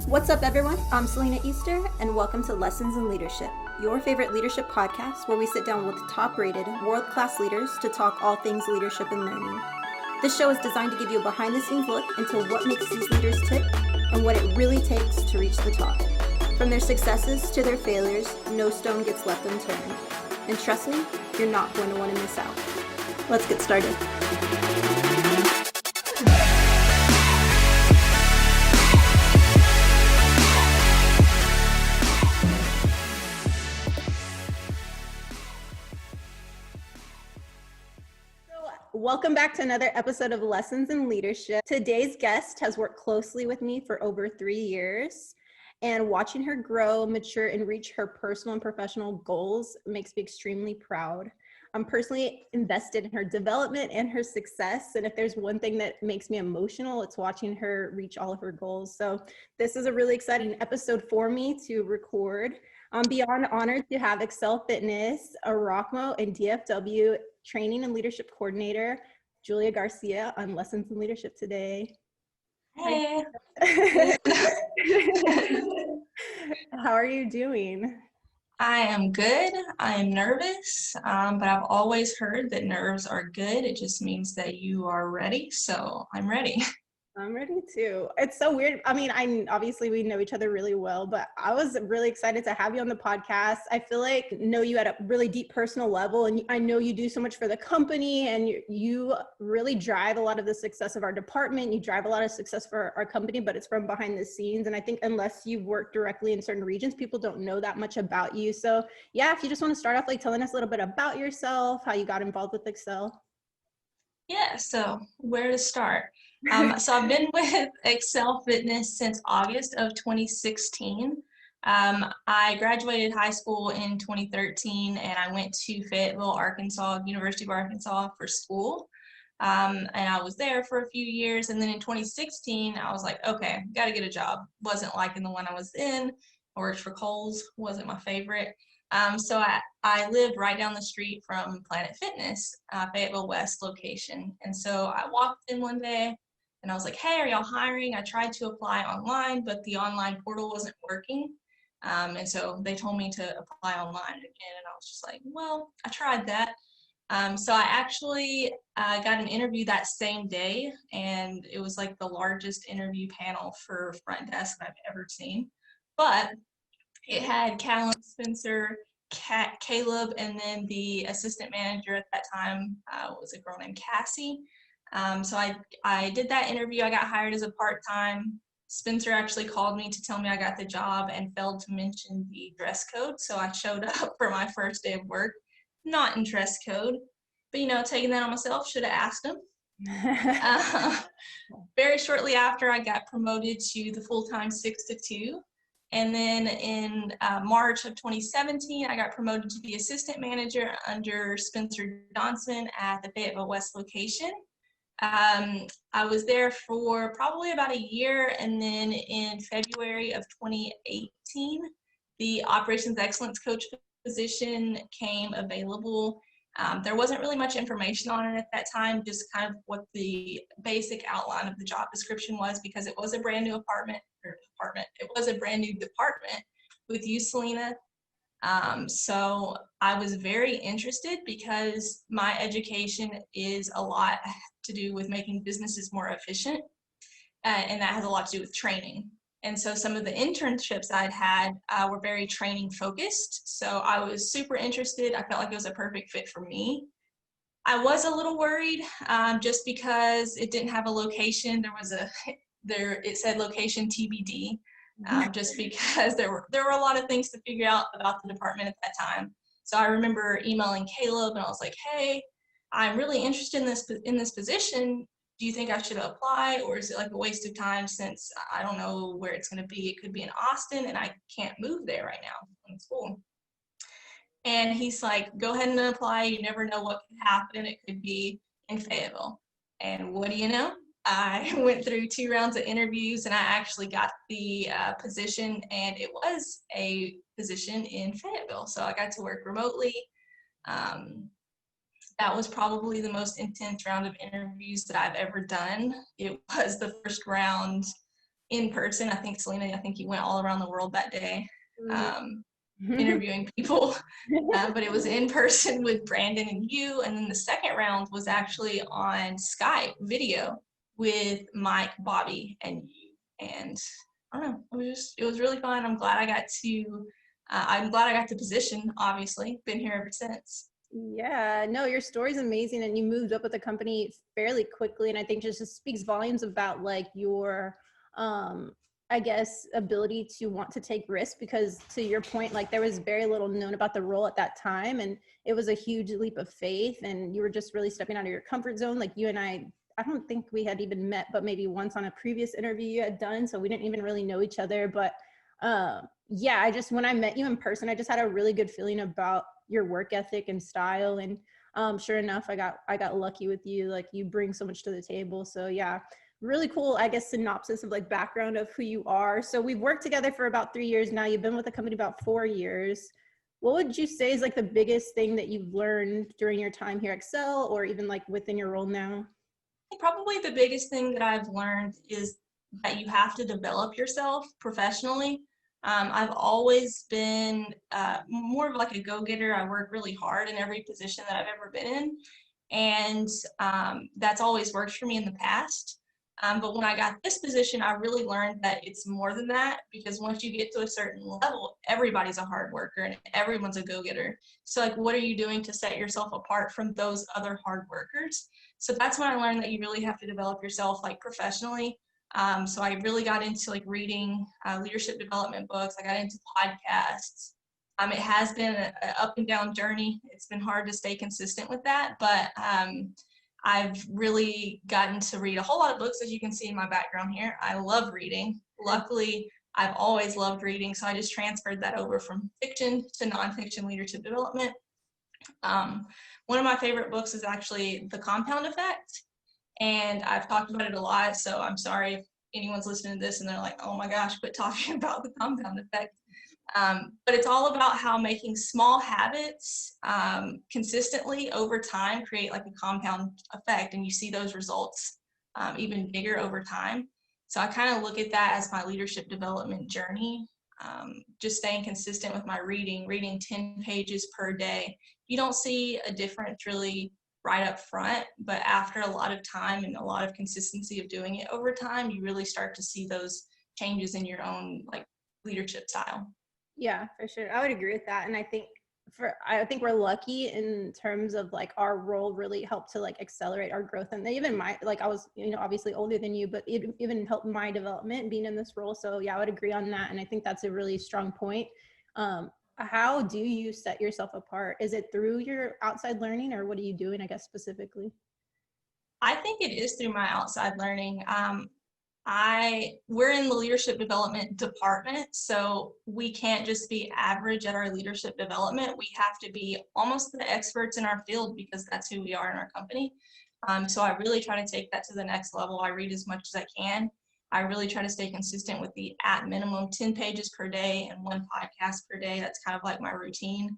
What's up, everyone? I'm Selena Easter, and welcome to Lessons in Leadership, your favorite leadership podcast where we sit down with top-rated, world-class leaders to talk all things leadership and learning. This show is designed to give you a behind-the-scenes look into what makes these leaders tick and what it really takes to reach the top. From their successes to their failures, no stone gets left unturned. And trust me, you're not going to want to miss out. Let's get started. Welcome back to another episode of Lessons in Leadership. Today's guest has worked closely with me for over 3 years, and watching her grow, mature, and reach her personal and professional goals makes me extremely proud. I'm personally invested in her development and her success, and if there's one thing that makes me emotional, it's watching her reach all of her goals. So this is a really exciting episode for me to record. I'm beyond honored to have Excel Fitness, AROKMO, and DFW Training and Leadership Coordinator, Julia Garcia, on Lessons in Leadership today. Hey. How are you doing? I am good. I am nervous, but I've always heard that nerves are good. It just means that you are ready, so I'm ready. I'm ready too. It's so weird. I mean, obviously we know each other really well, but I was really excited to have you on the podcast. I feel like I know you at a really deep personal level, and I know you do so much for the company, and you really drive a lot of the success of our department. You drive a lot of success for our company, but it's from behind the scenes. And I think unless you've worked directly in certain regions, people don't know that much about you. So yeah, if you just want to start off like telling us a little bit about yourself, how you got involved with Excel. Yeah, so where to start? So I've been with Excel Fitness since August of 2016. I graduated high school in 2013, and I went to Fayetteville, Arkansas, University of Arkansas for school. And I was there for a few years, and then in 2016, I was like, okay, got to get a job. Wasn't liking the one I was in. I worked for Kohl's, wasn't my favorite. So I lived right down the street from Planet Fitness, Fayetteville West location. And so I walked in one day and I was like, hey, are y'all hiring? I tried to apply online, but the online portal wasn't working. And so they told me to apply online again. And I was just like, well, I tried that. So I actually got an interview that same day, and it was like the largest interview panel for front desk I've ever seen. But it had Callum, Spencer, Caleb, and then the assistant manager at that time was a girl named Cassie. So I did that interview. I got hired as a part-time. Spencer actually called me to tell me I got the job and failed to mention the dress code. So I showed up for my first day of work, not in dress code, but taking that on myself, should have asked him. Very shortly after, I got promoted to the full-time 6 to 2. And then in March of 2017, I got promoted to the assistant manager under Spencer Johnson at the Fayetteville West location. I was there for probably about a year, and then in February of 2018, the Operations Excellence Coach position came available. There wasn't really much information on it at that time, just kind of what the basic outline of the job description was, because it was a brand new it was a brand new department with you, Selena. So I was very interested because my education is a lot to do with making businesses more efficient, and that has a lot to do with training. And so some of the internships I'd had were very training focused. So I was super interested. I felt like it was a perfect fit for me. I was a little worried just because it didn't have a location. It said location TBD, just because there were a lot of things to figure out about the department at that time. So I remember emailing Caleb, and I was like, hey, I'm really interested in this position. Do you think I should apply, or is it like a waste of time since I don't know where it's going to be? It could be in Austin, and I can't move there right now in school. And he's like, go ahead and apply. You never know what could happen. It could be in Fayetteville. And what do you know? I went through 2 rounds of interviews, and I actually got the position, and it was a position in Fayetteville. So I got to work remotely. That was probably the most intense round of interviews that I've ever done. It was the first round in person. I think he went all around the world that day, interviewing people, but it was in person with Brandon and you. And then the second round was actually on Skype video with Mike, Bobby, and you. And I don't know, it was really fun. I'm glad I got the position, obviously. Been here ever since. Yeah, no, your story's amazing, and you moved up with the company fairly quickly, and I think just speaks volumes about like your I guess ability to want to take risks, because to your point, like there was very little known about the role at that time, and it was a huge leap of faith, and you were just really stepping out of your comfort zone. Like you and I don't think we had even met, but maybe once on a previous interview you had done, so we didn't even really know each other. But yeah, when I met you in person, I just had a really good feeling about your work ethic and style. And sure enough, I got lucky with you. Like you bring so much to the table. So yeah, really cool, I guess, synopsis of like background of who you are. So we've worked together for about 3 years now. You've been with the company about 4 years. What would you say is like the biggest thing that you've learned during your time here at Excel, or even like within your role now? Probably the biggest thing that I've learned is that you have to develop yourself professionally. I've always been more of like a go-getter. I work really hard in every position that I've ever been in, and that's always worked for me in the past. But when I got this position, I really learned that it's more than that, because once you get to a certain level, everybody's a hard worker and everyone's a go-getter. So like, what are you doing to set yourself apart from those other hard workers? So that's when I learned that you really have to develop yourself like professionally. So I really got into like reading leadership development books. I got into podcasts. It has been an up and down journey. It's been hard to stay consistent with that, but I've really gotten to read a whole lot of books, as you can see in my background here. I love reading. Luckily, I've always loved reading, so I just transferred that over from fiction to nonfiction leadership development. One of my favorite books is actually The Compound Effect, and I've talked about it a lot, so I'm sorry if anyone's listening to this and they're like, oh my gosh, quit talking about the compound effect. But it's all about how making small habits consistently over time create like a compound effect, and you see those results even bigger over time. So I kind of look at that as my leadership development journey, just staying consistent with my reading 10 pages per day. You don't see a difference really right up front, but after a lot of time and a lot of consistency of doing it over time, you really start to see those changes in your own like leadership style. Yeah, for sure. I would agree with that. And I think we're lucky in terms of like our role really helped to like accelerate our growth. And they even I was, obviously older than you, but it even helped my development being in this role. So yeah, I would agree on that. And I think that's a really strong point. How do you set yourself apart? Is it through your outside learning, or what are you doing, I guess, specifically? I think it is through my outside learning. We're in the leadership development department, so we can't just be average at our leadership development. We have to be almost the experts in our field, because that's who we are in our company. So I really try to take that to the next level. I read as much as I can. I really try to stay consistent with the at minimum 10 pages per day and 1 podcast per day. That's kind of like my routine.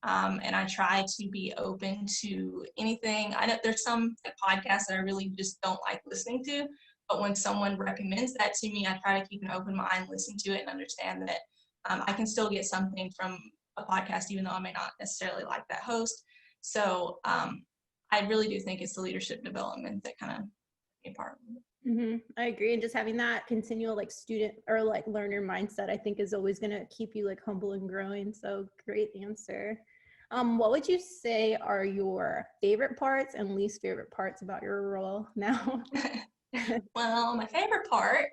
And I try to be open to anything. I know there's some podcasts that I really just don't like listening to, but when someone recommends that to me, I try to keep an open mind, listen to it, and understand that I can still get something from a podcast, even though I may not necessarily like that host. So I really do think it's the leadership development that kind of be a part of it. Mm-hmm. I agree. And just having that continual like student or like learner mindset, I think is always going to keep you like humble and growing. So great answer. What would you say are your favorite parts and least favorite parts about your role now? Well, my favorite part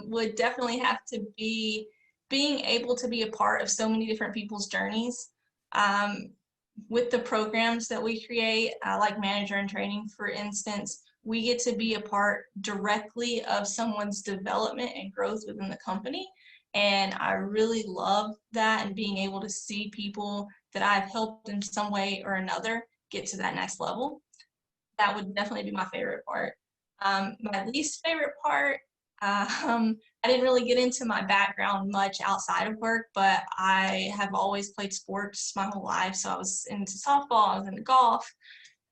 would definitely have to be being able to be a part of so many different people's journeys. With the programs that we create, like manager and training, for instance, we get to be a part directly of someone's development and growth within the company. And I really love that, and being able to see people that I've helped in some way or another get to that next level. That would definitely be my favorite part. My least favorite part, I didn't really get into my background much outside of work, but I have always played sports my whole life. So I was into softball, I was into golf.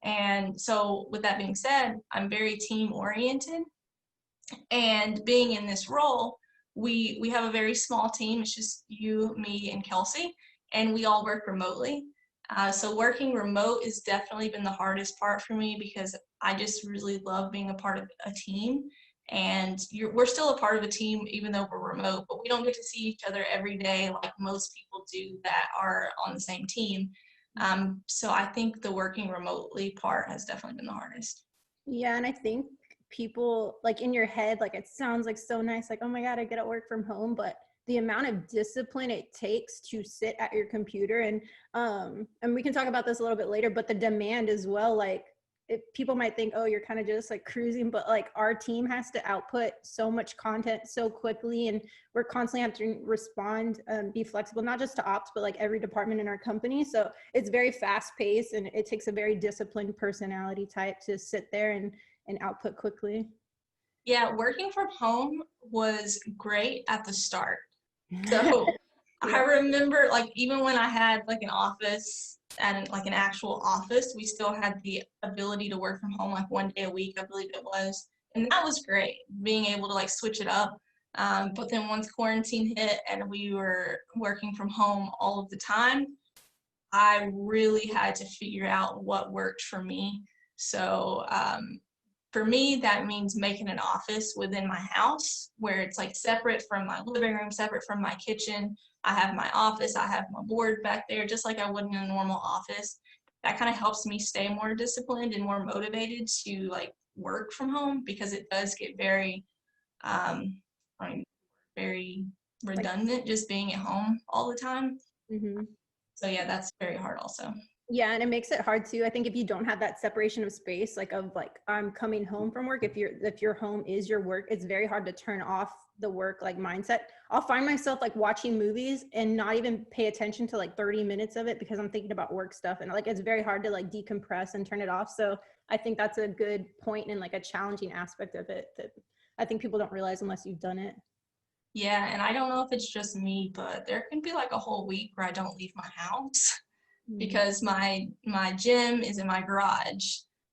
And so with that being said, I'm very team oriented. And being in this role, we have a very small team. It's just you, me, and Kelsey, and we all work remotely. So working remote has definitely been the hardest part for me because I just really love being a part of a team. And we're still a part of a team even though we're remote, but we don't get to see each other every day like most people do that are on the same team. So I think the working remotely part has definitely been the hardest. Yeah, and I think people like in your head, like it sounds like so nice, like, oh my God, I get to work from home, but the amount of discipline it takes to sit at your computer and we can talk about this a little bit later, but the demand as well, like people might think, oh, you're kind of just like cruising, but like our team has to output so much content so quickly, and we're constantly having to respond, be flexible, not just to ops, but like every department in our company. So it's very fast paced, and it takes a very disciplined personality type to sit there and output quickly. Yeah, working from home was great at the start. So I Yeah. remember like even when I had like an office and like an actual office, we still had the ability to work from home like one day a week, I believe it was. And that was great, being able to like switch it up. But then once quarantine hit and we were working from home all of the time, I really had to figure out what worked for me. So for me, that means making an office within my house where it's like separate from my living room, separate from my kitchen. I have my office, I have my board back there, just like I would in a normal office. That kind of helps me stay more disciplined and more motivated to like work from home because it does get very, um, I mean, very Like, redundant just being at home all the time. mhm. So yeah, that's very hard also. Yeah, and it makes it hard too. I think if you don't have that separation of space, like of like I'm coming home from work, if your home is your work, it's very hard to turn off the work like mindset. I'll find myself like watching movies and not even pay attention to like 30 minutes of it because I'm thinking about work stuff, and like it's very hard to like decompress and turn it off. So I think that's a good point and like a challenging aspect of it that I think people don't realize unless you've done it. Yeah, and I don't know if it's just me, but there can be like a whole week where I don't leave my house Mm-hmm. because my gym is in my garage.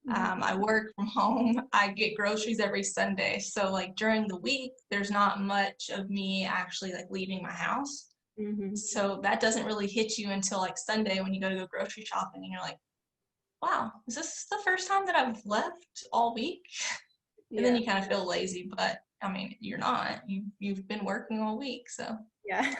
I work from home. I get groceries every Sunday. So like during the week, there's not much of me actually like leaving my house. Mm-hmm. So that doesn't really hit you until like Sunday when you go to go grocery shopping and you're like, wow, is this the first time that I've left all week? And then Yeah. you kind of feel lazy, but I mean, you're not. You've been working all week, so. Yeah,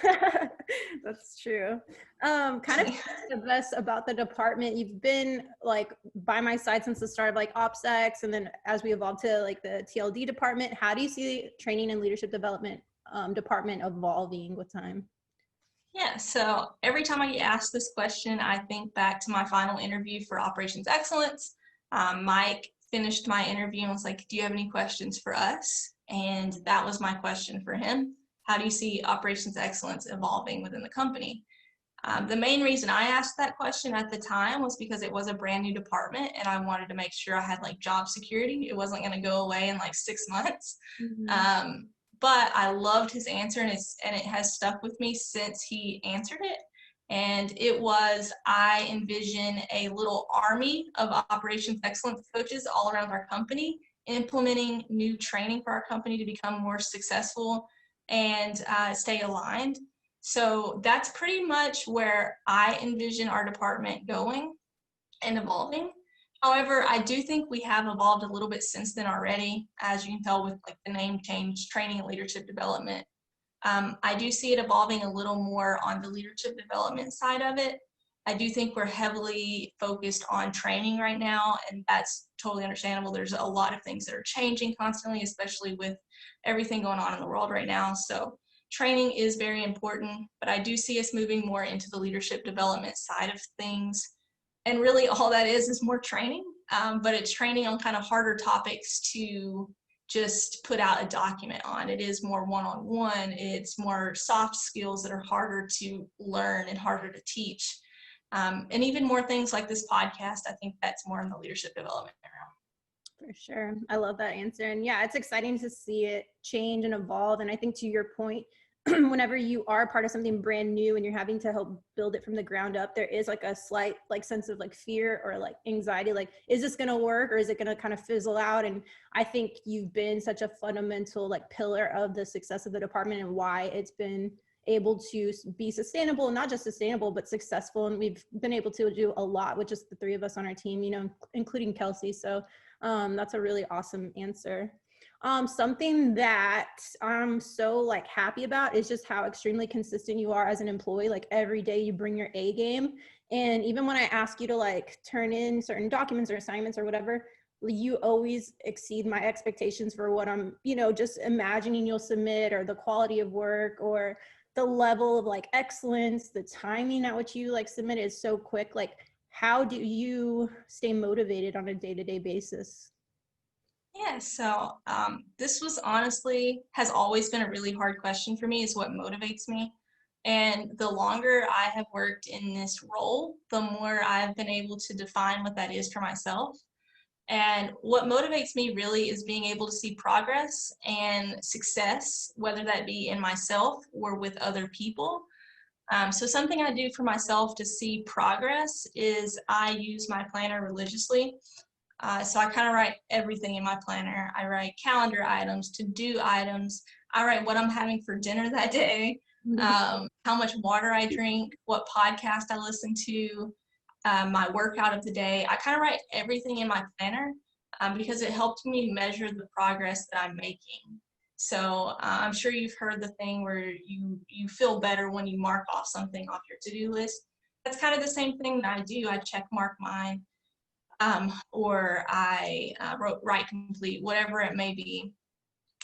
that's true. Kind of the best about the department. You've been like by my side since the start of like OpsX, and then as we evolved to like the TLD department. How do you see training and leadership development department evolving with time? Yeah, so every time I get asked this question, I think back to my final interview for Operations Excellence. Mike finished my interview and was like, do you have any questions for us? And that was my question for him. How do you see Operations Excellence evolving within the company? The main reason I asked that question at the time was because it was a brand new department and I wanted to make sure I had like job security. It wasn't going to go away in like 6 months. Mm-hmm. But I loved his answer and it has stuck with me since he answered it. And it was, I envision a little army of operations excellence coaches all around our company, implementing new training for our company to become more successful and stay aligned. So that's pretty much where I envision our department going and evolving. However, I do think we have evolved a little bit since then already, as you can tell with like the name change, training and leadership development. I do see it evolving a little more on the leadership development side of it. I do think we're heavily focused on training right now, and that's totally understandable. There's a lot of things that are changing constantly, especially with everything going on in the world right now. So training is very important, but I do see us moving more into the leadership development side of things. And really all that is more training, but it's training on kind of harder topics to just put out a document on. It is more one-on-one. It's more soft skills that are harder to learn and harder to teach. And even more things like this podcast, I think that's more in the leadership development realm. For sure. I love that answer. And yeah, it's exciting to see it change and evolve. And I think to your point, whenever you are part of something brand new and you're having to help build it from the ground up, there is like a slight like sense of like fear or like anxiety, like, is this going to work or is it going to kind of fizzle out? And I think you've been such a fundamental like pillar of the success of the department and why it's been able to be sustainable, not just sustainable, but successful. And we've been able to do a lot with just the three of us on our team, you know, including Kelsey. So that's a really awesome answer. Something that I'm so like happy about is just how extremely consistent you are as an employee. Like every day you bring your A game. And even when I ask you to like turn in certain documents or assignments or whatever, you always exceed my expectations for what I'm, you know, just imagining you'll submit, or the quality of work, or the level of like excellence. The timing at which you like submit is so quick. Like, how do you stay motivated on a day-to-day basis? Yeah, so this was honestly has always been a really hard question for me, is what motivates me. And the longer I have worked in this role, the more I've been able to define what that is for myself. And what motivates me really is being able to see progress and success, whether that be in myself or with other people. So something I do for myself to see progress is I use my planner religiously. So I kind of write everything in my planner. I write calendar items, to-do items. I write what I'm having for dinner that day, how much water I drink, what podcast I listen to, my workout of the day. I kind of write everything in my planner because it helped me measure the progress that I'm making. So I'm sure you've heard the thing where you feel better when you mark off something off your to-do list. That's kind of the same thing that I do. I check mark mine. Or I write complete, whatever it may be.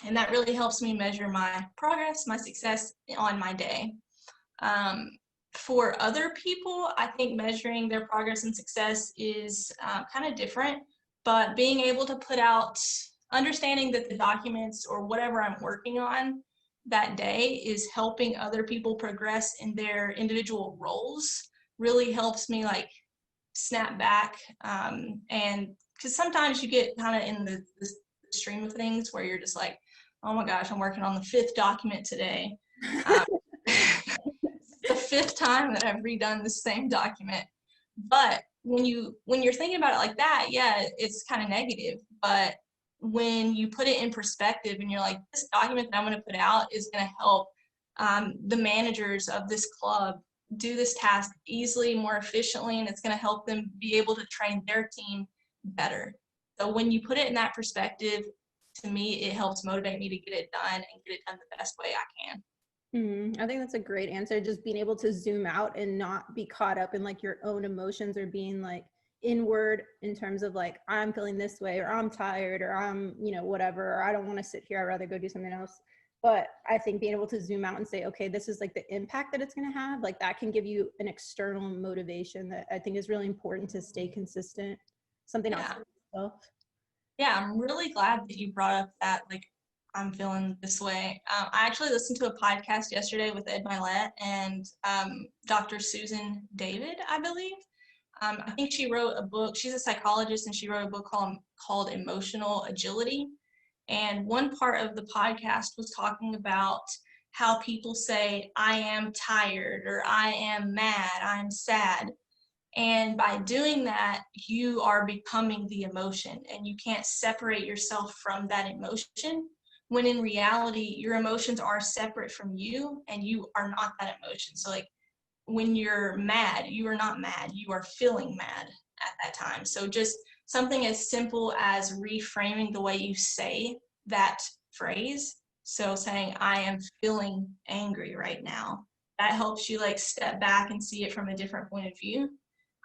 And that really helps me measure my progress, my success on my day. For other people, I think measuring their progress and success is kind of different, but being able to put out, understanding that the documents or whatever I'm working on that day is helping other people progress in their individual roles really helps me like snap back. And because sometimes you get kind of in the stream of things where you're just like, oh my gosh, I'm working on the 5th document today. The 5th time that I've redone the same document. But when you're thinking about it like that, yeah, it's kind of negative. But when you put it in perspective and you're like, this document that I'm going to put out is going to help the managers of this club do this task easily, more efficiently, and it's going to help them be able to train their team better. So when you put it in that perspective, to me, it helps motivate me to get it done and get it done the best way I can. I think that's a great answer. Just being able to zoom out and not be caught up in like your own emotions, or being like inward in terms of like, I'm feeling this way, or I'm tired, or I'm, you know, whatever, or I don't want to sit here, I'd rather go do something else. But I think being able to zoom out and say, okay, this is like the impact that it's going to have, like that can give you an external motivation that I think is really important to stay consistent. Something else. Yeah, I'm really glad that you brought up that, like, I'm feeling this way. I actually listened to a podcast yesterday with Ed Milet and Dr. Susan David, I believe. I think she wrote a book. She's a psychologist, and she wrote a book called Emotional Agility. And one part of the podcast was talking about how people say, I am tired, or I am mad, I'm sad. And by doing that, you are becoming the emotion, and you can't separate yourself from that emotion, when in reality, your emotions are separate from you and you are not that emotion. So like when you're mad, you are not mad, you are feeling mad at that time. So just something as simple as reframing the way you say that phrase. So saying, I am feeling angry right now. That helps you like step back and see it from a different point of view.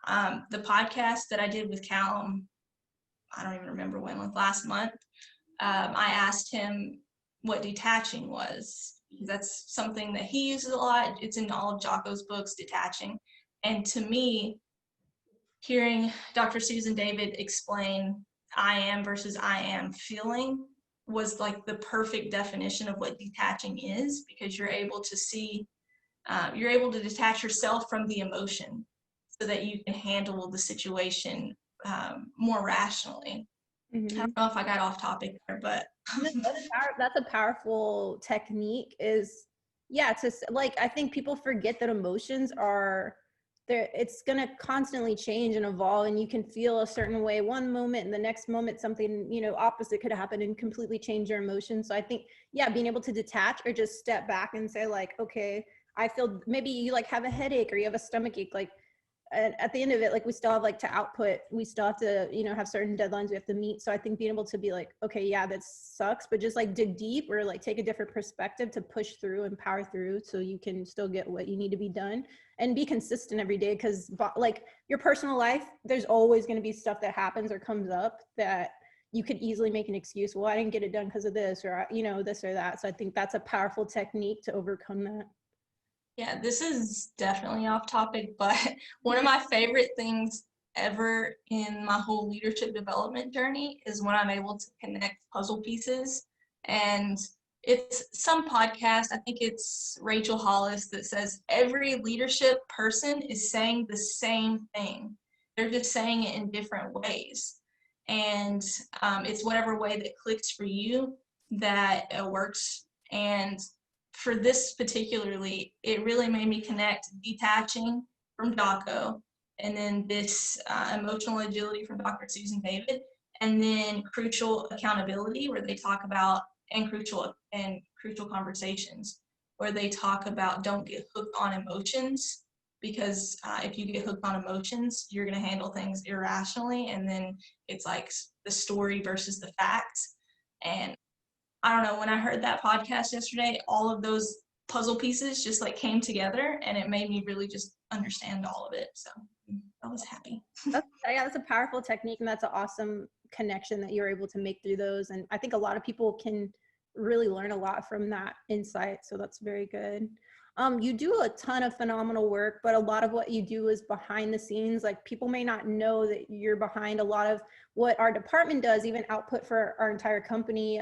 The podcast that I did with Callum, I don't even remember when, like last month, I asked him what detaching was. That's something that he uses a lot. It's in all of Jocko's books, detaching. And to me, hearing Dr. Susan David explain I am versus I am feeling was like the perfect definition of what detaching is, because you're able to see, you're able to detach yourself from the emotion so that you can handle the situation more rationally. I don't know if I got off topic there, but that's a powerful technique, is Yeah, like, I think people forget that emotions are there. It's going to constantly change and evolve, and you can feel a certain way one moment, and the next moment something, opposite could happen and completely change your emotions. So I think, yeah, being able to detach or just step back and say, like, okay, I feel, maybe you like have a headache or you have a stomach ache, like, at the end of it, like, we still have like to output, we still have to, have certain deadlines we have to meet. So I think being able to be like, okay, yeah, that sucks, but just like dig deep or like take a different perspective to push through and power through so you can still get what you need to be done and be consistent every day. Because like your personal life, there's always going to be stuff that happens or comes up that you could easily make an excuse. Well, I didn't get it done because of this, or this or that. So I think that's a powerful technique to overcome that. Yeah, this is definitely off topic, but one of my favorite things ever in my whole leadership development journey is when I'm able to connect puzzle pieces. And it's some podcast, I think it's Rachel Hollis, that says every leadership person is saying the same thing. They're just saying it in different ways. And it's whatever way that clicks for you that works. And for this particularly, it really made me connect detaching from DACO, and then this emotional agility from Dr. Susan David, and then crucial accountability, where they talk about, and crucial conversations, where they talk about don't get hooked on emotions, because if you get hooked on emotions, you're going to handle things irrationally, and then it's like the story versus the facts. And I don't know, when I heard that podcast yesterday, all of those puzzle pieces just like came together, and it made me really just understand all of it. So I was happy. That's a powerful technique, and that's an awesome connection that you're able to make through those. And I think a lot of people can really learn a lot from that insight. So that's very good. You do a ton of phenomenal work, but a lot of what you do is behind the scenes. Like, people may not know that you're behind a lot of what our department does, even output for our entire company.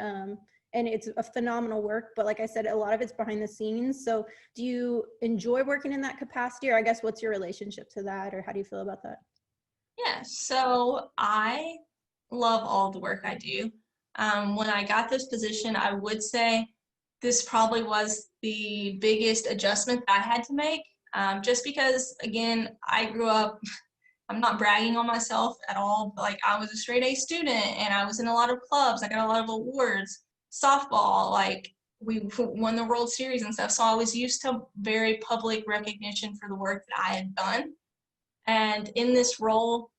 And it's a phenomenal work, but like I said, a lot of it's behind the scenes. So do you enjoy working in that capacity, or I guess what's your relationship to that, or how do you feel about that? Yeah, so I love all the work I do. When I got this position, I would say this probably was the biggest adjustment I had to make, just because, again, I grew up, I'm not bragging on myself at all, but like, I was a straight A student, and I was in a lot of clubs. I got a lot of awards. Softball, like, we won the World Series and stuff. So I was used to very public recognition for the work that I had done. And in this role,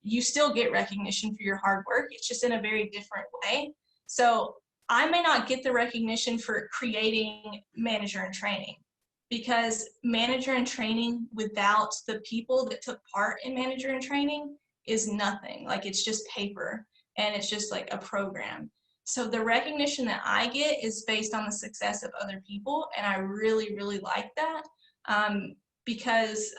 you still get recognition for your hard work. It's just in a very different way. So I may not get the recognition for creating manager in training, because manager in training without the people that took part in manager in training is nothing. Like, it's just paper, and it's just like a program. So the recognition that I get is based on the success of other people, and I really, really like that, because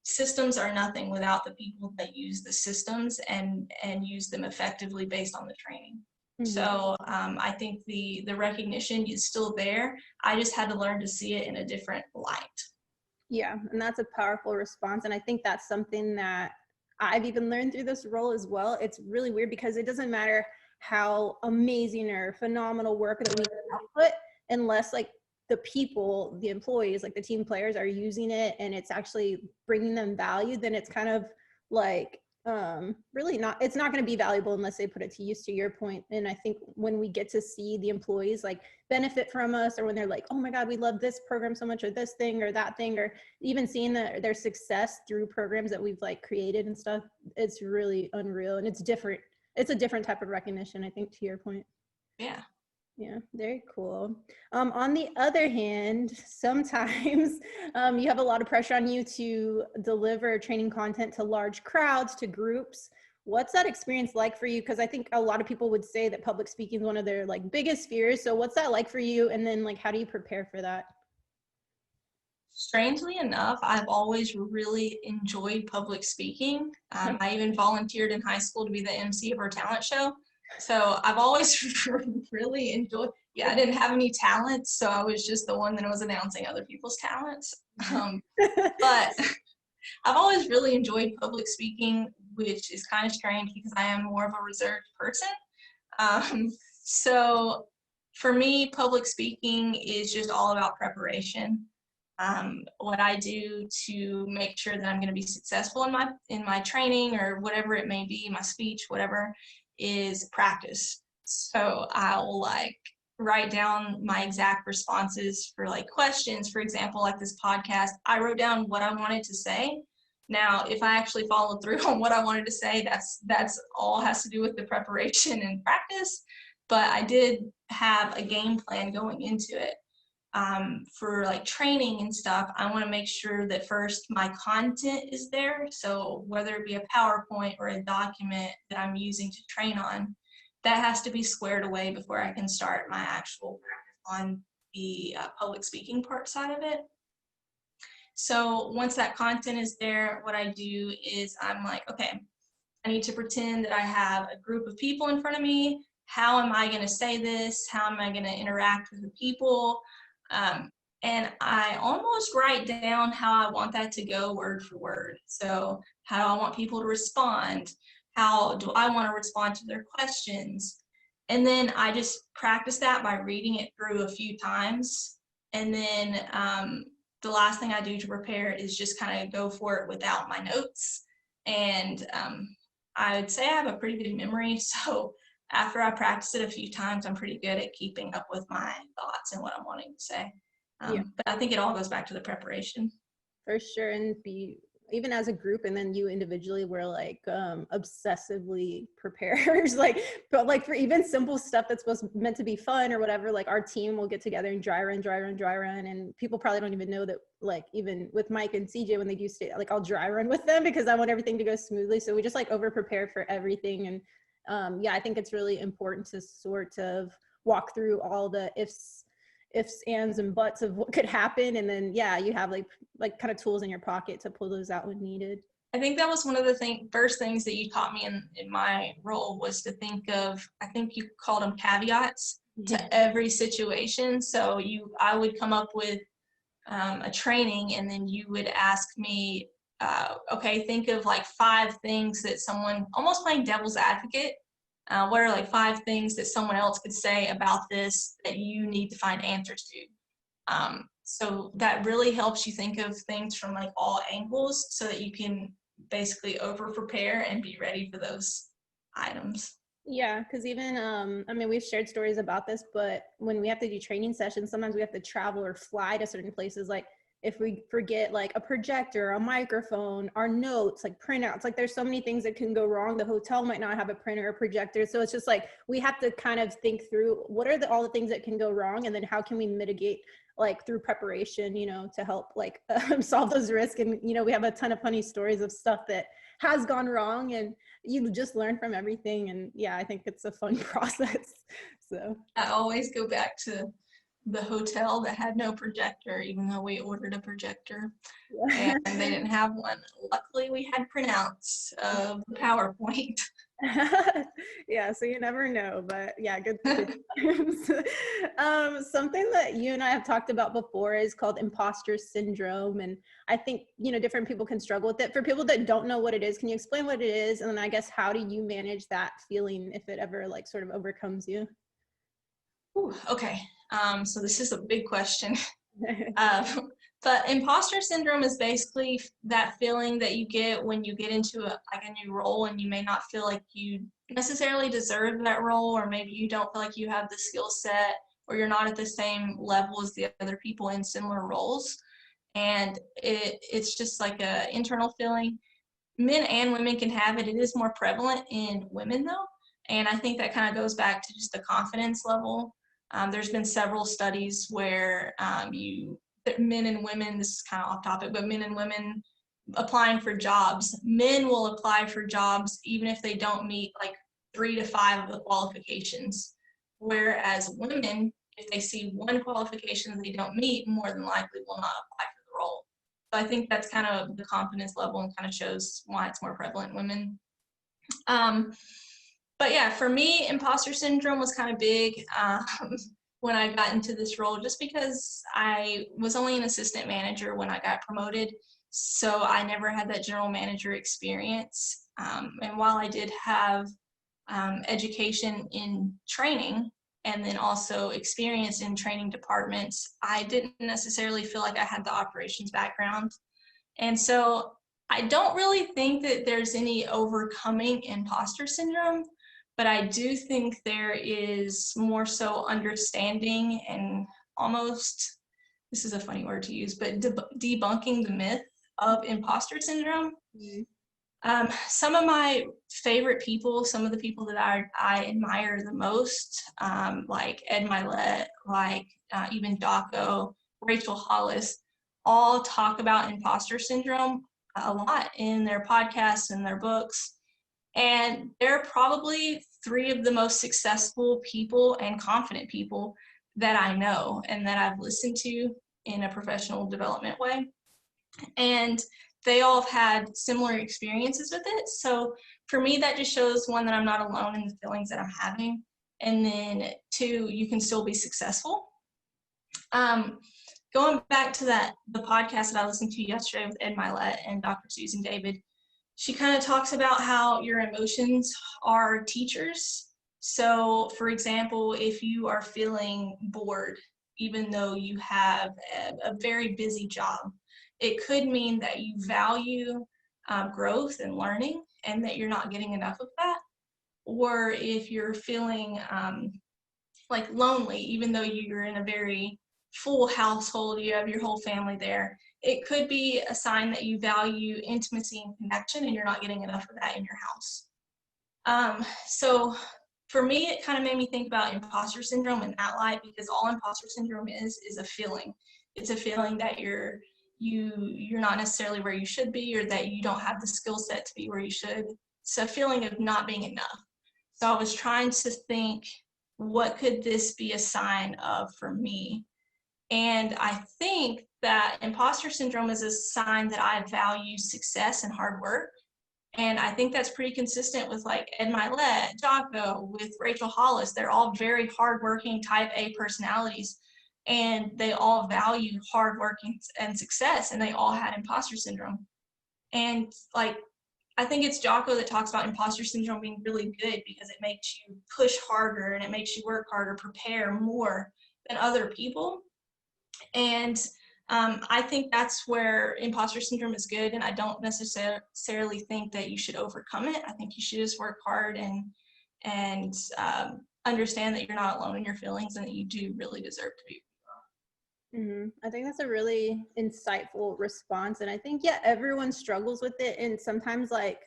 systems are nothing without the people that use the systems and use them effectively based on the training. Mm-hmm. So I think the recognition is still there. I just had to learn to see it in a different light. Yeah, and that's a powerful response. And I think that's something that I've even learned through this role as well. It's really weird because it doesn't matter how amazing or phenomenal work that we output, unless like the people, the employees, like the team players are using it and it's actually bringing them value, then it's kind of like really not, it's not going to be valuable unless they put it to use, to your point. And I think when we get to see the employees like benefit from us, or when they're like, oh my God, we love this program so much, or this thing or that thing, or even seeing their success through programs that we've like created and stuff, it's really unreal. And it's different. It's a different type of recognition, I think, to your point. Yeah. Yeah, very cool. On the other hand, sometimes you have a lot of pressure on you to deliver training content to large crowds, to groups. What's that experience like for you? Because I think a lot of people would say that public speaking is one of their like biggest fears. So what's that like for you? And then like, how do you prepare for that? Strangely enough, I've always really enjoyed public speaking. I even volunteered in high school to be the MC of our talent show. So I've always really enjoyed, I didn't have any talents, so I was just the one that was announcing other people's talents. But I've always really enjoyed public speaking, which is kind of strange because I am more of a reserved person. So For me, public speaking is just all about preparation. What I do to make sure that I'm going to be successful in my training or whatever it may be, my speech, whatever, is practice. So I'll like write down my exact responses for like questions. For example, like this podcast, I wrote down what I wanted to say. Now, if I actually followed through on what I wanted to say, that's all has to do with the preparation and practice. But I did have a game plan going into it. For like training and stuff, I want to make sure that first my content is there. So whether it be a PowerPoint or a document that I'm using to train on, that has to be squared away before I can start my actual practice on the public speaking part side of it. So once that content is there, what I do is I'm like, okay, I need to pretend that I have a group of people in front of me. How am I going to say this? How am I going to interact with the people? And I almost write down how I want that to go word for word. So how do I want people to respond? How do I want to respond to their questions? And then I just practice that by reading it through a few times. And then the last thing I do to prepare is just kind of go for it without my notes. And I would say I have a pretty good memory. So after I practice it a few times, I'm pretty good at keeping up with my thoughts and what I'm wanting to say. Yeah. But I think it all goes back to the preparation. For sure. And even as a group, and then you individually were like obsessively prepared, but like for even simple stuff that's meant to be fun or whatever, like our team will get together and dry run. And people probably don't even know that, like even with Mike and CJ, when they do stay, like I'll dry run with them because I want everything to go smoothly. So we just like over prepare for everything. And yeah, I think it's really important to sort of walk through all the ifs, ands, and buts of what could happen. And then, yeah, you have like kind of tools in your pocket to pull those out when needed. I think that was one of the first things that you taught me in my role was to think of, I think you called them caveats to every situation. So I would come up with a training, and then you would ask me, okay, think of like 5 things that someone, almost playing devil's advocate, what are like 5 things that someone else could say about this that you need to find answers to? So that really helps you think of things from like all angles so that you can basically over prepare and be ready for those items. Yeah, because even, I mean, we've shared stories about this, but when we have to do training sessions, sometimes we have to travel or fly to certain places. Like if we forget like a projector, a microphone, our notes, like printouts, like there's so many things that can go wrong. The hotel might not have a printer or projector. So it's just like, we have to kind of think through what are all the things that can go wrong, and then how can we mitigate like through preparation, to help like solve those risks. And, we have a ton of funny stories of stuff that has gone wrong, and you just learn from everything. And yeah, I think it's a fun process. So I always go back to the hotel that had no projector, even though we ordered a projector. Yeah. And they didn't have one. Luckily, we had printouts of the PowerPoint. Yeah, so you never know, but yeah, good times. Something that you and I have talked about before is called imposter syndrome, and I think different people can struggle with it. For people that don't know what it is, can you explain what it is, and then I guess how do you manage that feeling if it ever like sort of overcomes you? Ooh, okay, so this is a big question. But imposter syndrome is basically that feeling that you get when you get into a new role, and you may not feel like you necessarily deserve that role, or maybe you don't feel like you have the skill set, or you're not at the same level as the other people in similar roles. And it's just like a internal feeling. Men and women can have it. It is more prevalent in women though. And I think that kind of goes back to just the confidence level. There's been several studies where men and women, this is kind of off topic, but men and women applying for jobs, men will apply for jobs even if they don't meet like 3 to 5 of the qualifications. Whereas women, if they see one qualification that they don't meet, more than likely will not apply for the role. So I think that's kind of the confidence level and kind of shows why it's more prevalent in women. But yeah, for me, imposter syndrome was kind of big when I got into this role, just because I was only an assistant manager when I got promoted. So I never had that general manager experience. And while I did have education in training, and then also experience in training departments, I didn't necessarily feel like I had the operations background. And so I don't really think that there's any overcoming imposter syndrome, but I do think there is more so understanding and almost, this is a funny word to use, but debunking the myth of imposter syndrome. Some of my favorite people, some of the people that I admire the most, like Ed Milet, like even Daco, Rachel Hollis, all talk about imposter syndrome a lot in their podcasts and their books. And they're probably three of the most successful people and confident people that I know and that I've listened to in a professional development way. And they all have had similar experiences with it. So for me, that just shows, one, that I'm not alone in the feelings that I'm having. And then two, you can still be successful. Going back to the podcast that I listened to yesterday with Ed Milet and Dr. Susan David, she kind of talks about how your emotions are teachers. So for example, if you are feeling bored, even though you have a very busy job, it could mean that you value growth and learning and that you're not getting enough of that. Or if you're feeling like lonely, even though you're in a very full household, you have your whole family there, it could be a sign that you value intimacy and connection and you're not getting enough of that in your house. So for me, it kind of made me think about imposter syndrome in that light, because all imposter syndrome is a feeling. It's a feeling that you're not necessarily where you should be, or that you don't have the skill set to be where you should. It's a feeling of not being enough. So I was trying to think, what could this be a sign of for me? And I think that imposter syndrome is a sign that I value success and hard work. And I think that's pretty consistent with like Ed Milet, Jocko, with Rachel Hollis. They're all very hardworking type A personalities, and they all value hard work and success, and they all had imposter syndrome. And like, I think it's Jocko that talks about imposter syndrome being really good because it makes you push harder and it makes you work harder, prepare more than other people. And I think that's where imposter syndrome is good, and I don't necessarily think that you should overcome it. I think you should just work hard and understand that you're not alone in your feelings and that you do really deserve to be. I think that's a really insightful response, and I think, yeah, everyone struggles with it, and sometimes, like,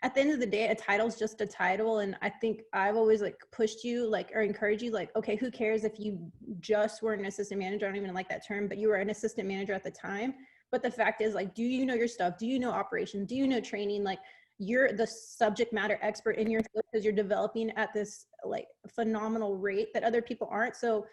at the end of the day, a title's just a title. And I think I've always like pushed you, like, or encouraged you, like, okay, who cares if you just were an assistant manager? I don't even like that term, but you were an assistant manager at the time. But the fact is, like, do you know your stuff? Do you know operations? Do you know training? Like, you're the subject matter expert in your field because you're developing at this like phenomenal rate that other people aren't. So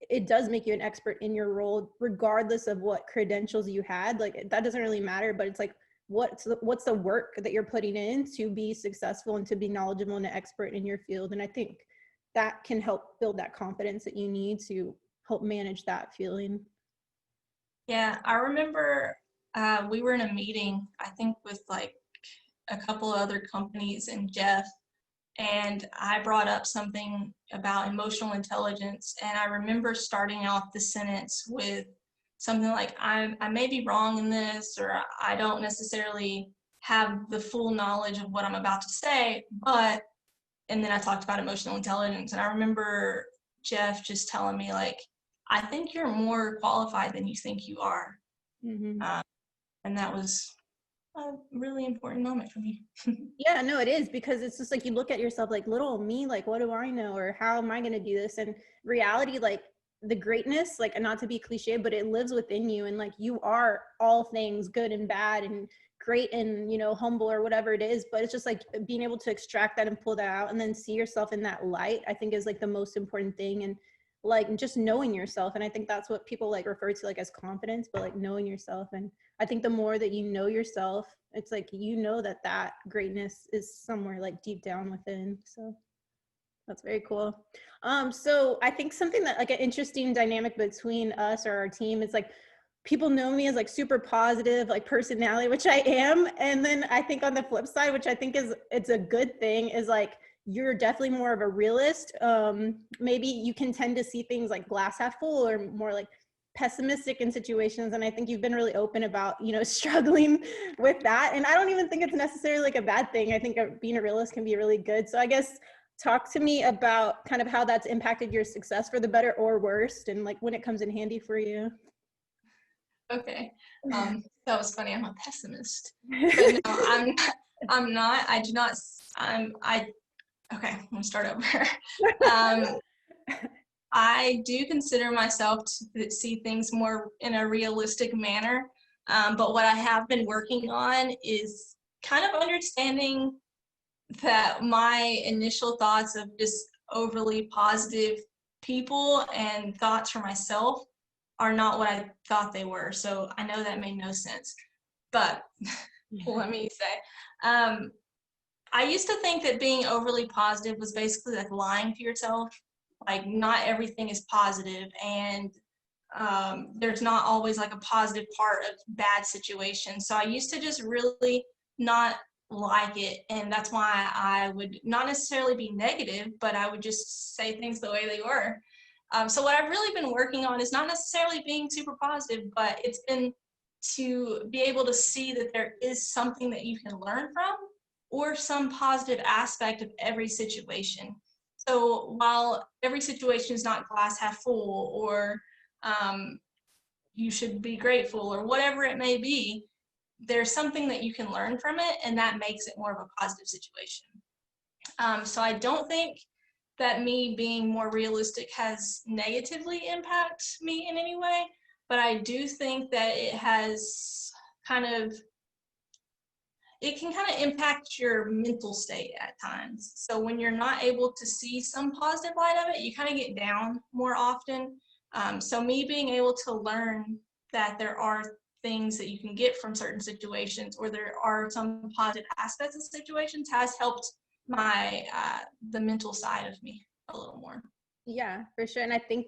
it does make you an expert in your role, regardless of what credentials you had. Like, that doesn't really matter, but it's like, what's the work that you're putting in to be successful and to be knowledgeable and an expert in your field. And I think that can help build that confidence that you need to help manage that feeling. Yeah, I remember we were in a meeting, I think with like a couple of other companies and Jeff, and I brought up something about emotional intelligence. And I remember starting off the sentence with something like, I may be wrong in this, or I don't necessarily have the full knowledge of what I'm about to say, but, and then I talked about emotional intelligence. And I remember Jeff just telling me, like, I think you're more qualified than you think you are. And that was a really important moment for me. Yeah, no, it is, because it's just like, you look at yourself like, little me, like, what do I know, or how am I going to do this? And reality, like, the greatness, like, not to be cliche, but it lives within you, and like, you are all things good and bad and great and, you know, humble or whatever it is. But it's just like being able to extract that and pull that out and then see yourself in that light, I think is like the most important thing. And like, just knowing yourself. And I think that's what people like refer to like as confidence, but like knowing yourself. And I think the more that you know yourself, it's like, you know, that greatness is somewhere like deep down within. So that's very cool. So I think something that like an interesting dynamic between us or our team is like, people know me as like super positive, like personality, which I am. And then I think on the flip side, which I think is, it's a good thing, is like, you're definitely more of a realist. Maybe you can tend to see things like glass half full or more like pessimistic in situations. And I think you've been really open about, struggling with that. And I don't even think it's necessarily like a bad thing. I think being a realist can be really good. So I guess talk to me about kind of how that's impacted your success for the better or worst, and like when it comes in handy for you. Okay. That was funny. I'm a pessimist, but no, I'm not. I do not. Okay, I'm gonna start over. I do consider myself to see things more in a realistic manner. But what I have been working on is kind of understanding that my initial thoughts of just overly positive people and thoughts for myself are not what I thought they were. So I know that made no sense, but let me say, I used to think that being overly positive was basically like lying to yourself. Like not everything is positive, and there's not always like a positive part of bad situations. So I used to just really not like it, and that's why I would not necessarily be negative, but I would just say things the way they were. So what I've really been working on is not necessarily being super positive, but it's been to be able to see that there is something that you can learn from, or some positive aspect of every situation. So while every situation is not glass half full, or you should be grateful, or whatever it may be, there's something that you can learn from it, and that makes it more of a positive situation. So I don't think that me being more realistic has negatively impacted me in any way, but I do think that it has it can kind of impact your mental state at times. So when you're not able to see some positive light of it, you kind of get down more often. So me being able to learn that there are things that you can get from certain situations, or there are some positive aspects of situations, has helped my the mental side of me a little more. Yeah, for sure. And I think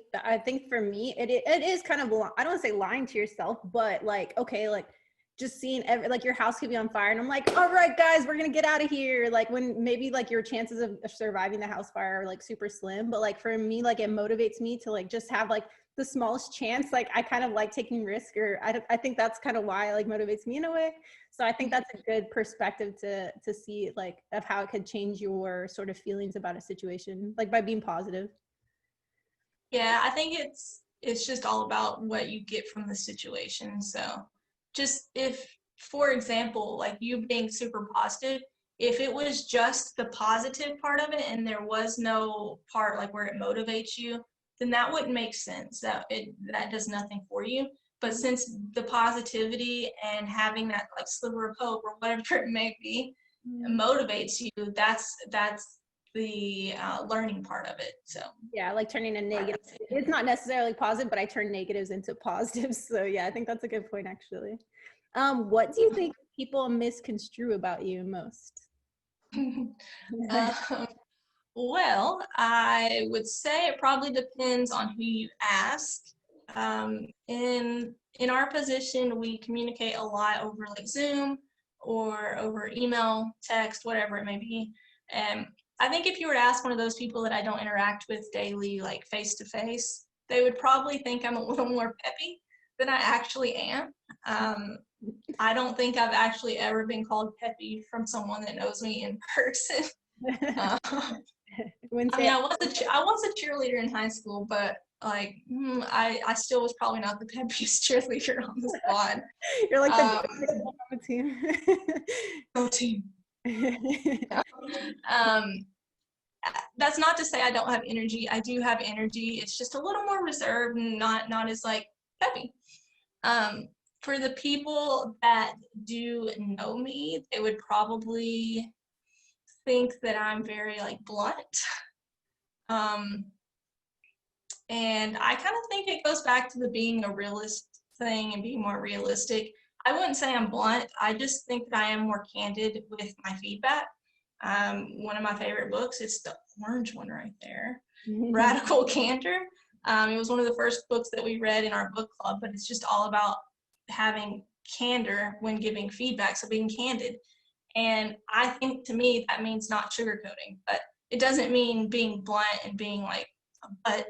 for me, it is kind of, I don't want to say lying to yourself, but like, okay, like just seeing like your house could be on fire, and I'm like, all right, guys, we're gonna get out of here. Like when maybe like your chances of surviving the house fire are like super slim, but like for me, like it motivates me to like just have like the smallest chance. Like I kind of like taking risk, or I think that's kind of why it like motivates me in a way. So I think that's a good perspective to see like of how it could change your sort of feelings about a situation, like by being positive. Yeah, I think it's just all about what you get from the situation. So just if, for example, like you being super positive, if it was just the positive part of it and there was no part like where it motivates you, then that wouldn't make sense. That does nothing for you. But since the positivity and having that like sliver of hope or whatever it may be motivates you, that's the learning part of it. So yeah, like turning a negative, it's not necessarily positive, but I turn negatives into positives. So yeah, I think that's a good point actually. What do you think people misconstrue about you most? Well, I would say it probably depends on who you ask. In our position, we communicate a lot over like Zoom or over email, text, whatever it may be. And I think if you were to ask one of those people that I don't interact with daily, like face to face, they would probably think I'm a little more peppy than I actually am. I don't think I've actually ever been called peppy from someone that knows me in person. I was a cheerleader in high school, but like I still was probably not the peppiest cheerleader on the squad. You're like the team. Go team. That's not to say I don't have energy. I do have energy. It's just a little more reserved and not as like peppy. For the people that do know me, they would probably think that I'm very like blunt. And I kind of think it goes back to the being a realist thing and being more realistic. I wouldn't say I'm blunt. I just think that I am more candid with my feedback. One of my favorite books, it's the orange one right there, Radical Candor. It was one of the first books that we read in our book club, but it's just all about having candor when giving feedback, so being candid. And I think to me that means not sugarcoating, but it doesn't mean being blunt and being like a butt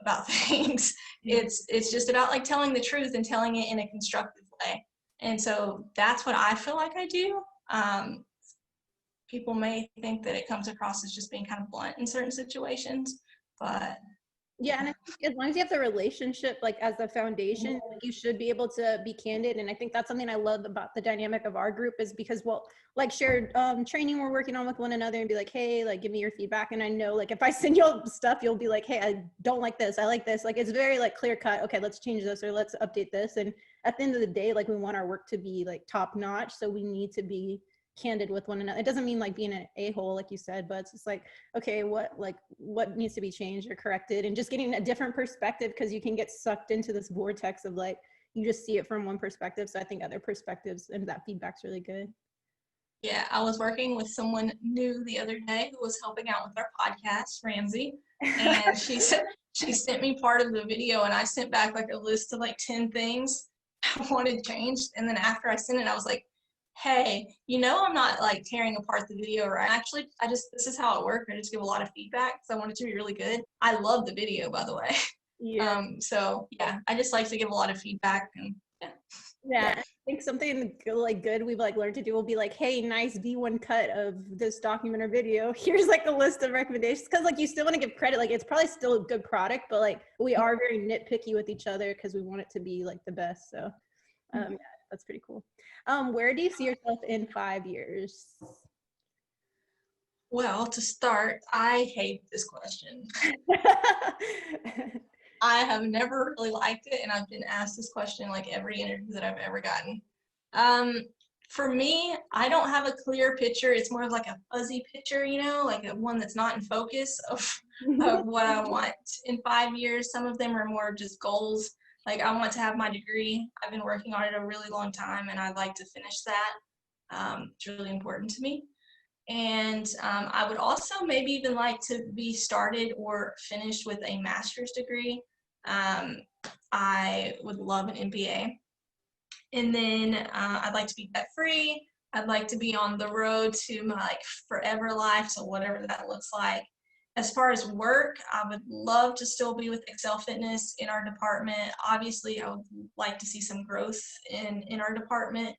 about things. It's just about like telling the truth and telling it in a constructive way. And so that's what I feel like I do. People may think that it comes across as just being kind of blunt in certain situations, but yeah, and I think as long as you have the relationship like as the foundation, like, you should be able to be candid. And I think that's something I love about the dynamic of our group, is because we'll like share training we're working on with one another and be like, hey, like give me your feedback. And I know like if I send you stuff, you'll be like, hey, I don't like this, I like this. Like it's very like clear cut. Okay, let's change this or let's update this. And at the end of the day, like we want our work to be like top notch, so we need to be candid with one another. It doesn't mean like being an a-hole like you said, but it's just like, okay, what needs to be changed or corrected, and just getting a different perspective, because you can get sucked into this vortex of like you just see it from one perspective. So I think other perspectives and that feedback's really good. Yeah, I was working with someone new the other day who was helping out with our podcast, Ramsey, and she sent me part of the video, and I sent back like a list of like 10 things I wanted changed. And then after I sent it, I was like, hey, I'm not like tearing apart the video, right? Actually, this is how it works. I just give a lot of feedback because I want it to be really good. I love the video, by the way. Yeah. So yeah, I just like to give a lot of feedback, and yeah. I think something like good we've like learned to do will be like, hey, nice V1 cut of this document or video. Here's like a list of recommendations, because like you still want to give credit. Like it's probably still a good product, but like we are very nitpicky with each other because we want it to be like the best. So yeah, that's pretty cool. Where do you see yourself in 5 years? Well, to start, I hate this question. I have never really liked it, and I've been asked this question like every interview that I've ever gotten. For me, I don't have a clear picture. It's more of like a fuzzy picture, like one that's not in focus of what I want in 5 years. Some of them are more just goals. Like I want to have my degree. I've been working on it a really long time, and I'd like to finish that. It's really important to me. And I would also maybe even like to be started or finished with a master's degree. I would love an MBA. And then I'd like to be debt free. I'd like to be on the road to my like forever life, so whatever that looks like. As far as work, I would love to still be with Excel Fitness in our department. Obviously, I would like to see some growth in our department.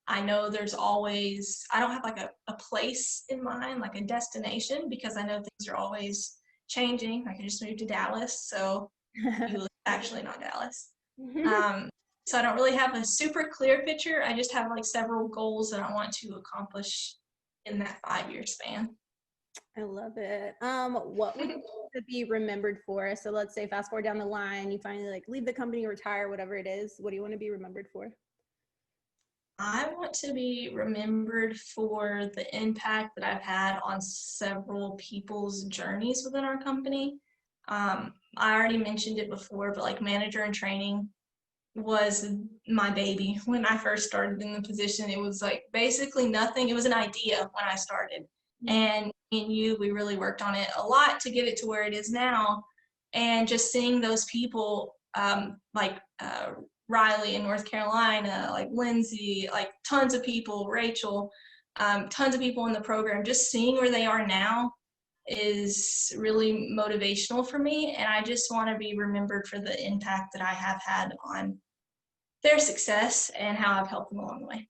I know there's always, I don't have like a place in mind, like a destination, because I know things are always changing. I can just move to Dallas, so actually not Dallas. So I don't really have a super clear picture. I just have like several goals that I want to accomplish in that 5-year span. I love it. What would you want to be remembered for? So let's say fast forward down the line, you finally like leave the company, retire, whatever it is. What do you want to be remembered for? I want to be remembered for the impact that I've had on several people's journeys within our company. I already mentioned it before, but like manager in training was my baby. When I first started in the position, it was like basically nothing. It was an idea when I started. And me and you, we really worked on it a lot to get it to where it is now. And just seeing those people, like Riley in North Carolina, like Lindsay, like tons of people, Rachel, tons of people in the program, just seeing where they are now is really motivational for me. And I just want to be remembered for the impact that I have had on their success and how I've helped them along the way.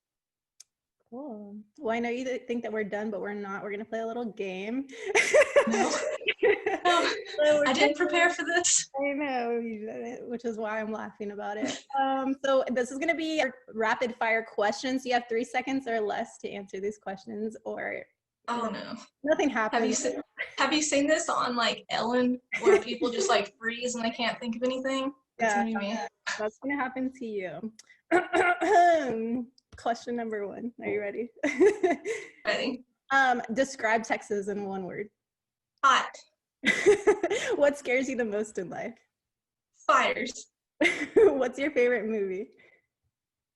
Cool. Well, I know you think that we're done, but we're not. We're going to play a little game. No. So I didn't prepare for this. I know, which is why I'm laughing about it. So this is going to be a rapid fire questions. You have 3 seconds or less to answer these questions, or oh no, nothing happens. Have you seen this on like Ellen, where people just like freeze and they can't think of anything? That's Yeah, gonna be me. That's going to happen to you. Question number 1. Are you ready? Ready. Describe Texas in 1 word. Hot. What scares you the most in life? Fires. What's your favorite movie?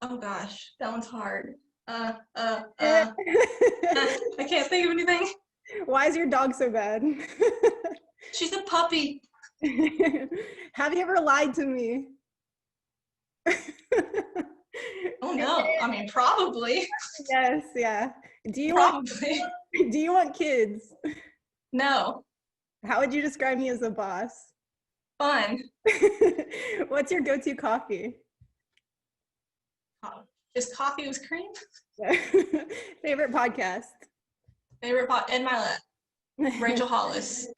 Oh gosh, that one's hard. I can't think of anything. Why is your dog so bad? She's a puppy. Have you ever lied to me? Oh no, I mean, probably. Yes, yeah. Do you Probably. do you want kids? No. How would you describe me as a boss? Fun. What's your go-to coffee? Just coffee with cream. Favorite podcast? Favorite pot, Ed Milet. Rachel Hollis.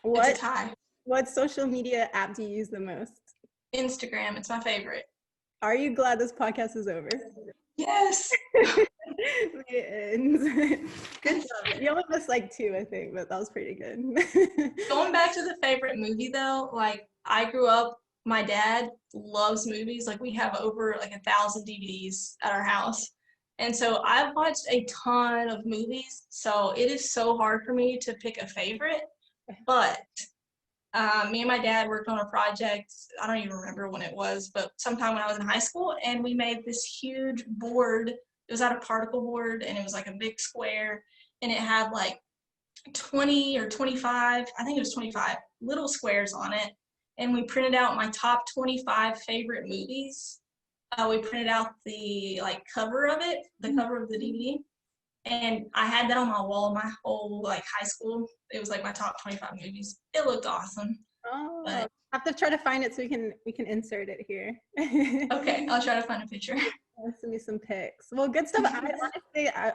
It's a tie. What social media app do you use the most? Instagram. It's my favorite. Are you glad this podcast is over? Yes. Good job. You only missed like 2, I think, but that was pretty good. Going back to the favorite movie though, like I grew up, my dad loves movies. Like we have over like 1,000 DVDs at our house. And so I've watched a ton of movies. So it is so hard for me to pick a favorite. But me and my dad worked on a project, I don't even remember when it was, but sometime when I was in high school, and we made this huge board. It was out of particle board, and it was like a big square, and it had like 20 or 25, I think it was 25 little squares on it, and we printed out my top 25 favorite movies. We printed out the like cover of it, the cover of the DVD, and I had that on my wall my whole like high school. It was like my top 25 movies. It looked awesome. Oh, But, I have to try to find it so we can insert it here. okay, I'll try to find a picture. Send me some pics. Well, good stuff.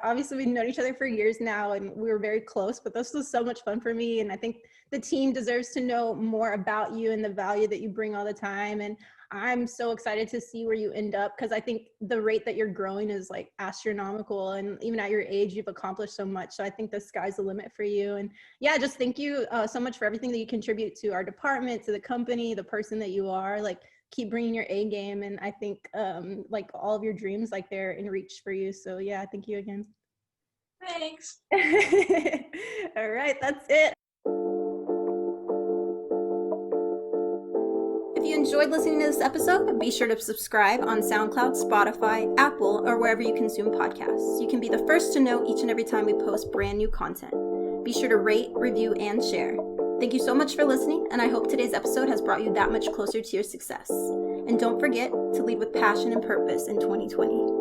Obviously we've known each other for years now, and we were very close, but this was so much fun for me. And I think the team deserves to know more about you and the value that you bring all the time. And I'm so excited to see where you end up, because I think the rate that you're growing is like astronomical. And even at your age, you've accomplished so much. So I think the sky's the limit for you. And yeah, just thank you so much for everything that you contribute to our department, to the company, the person that you are. Like, keep bringing your A game. And I think like all of your dreams, like they're in reach for you. So yeah, thank you again. Thanks. All right, that's it. If you enjoyed listening to this episode, be sure to subscribe on SoundCloud, Spotify, Apple, or wherever you consume podcasts. You can be the first to know each and every time we post brand new content. Be sure to rate, review, and share. Thank you so much for listening, and I hope today's episode has brought you that much closer to your success. And don't forget to lead with passion and purpose in 2020.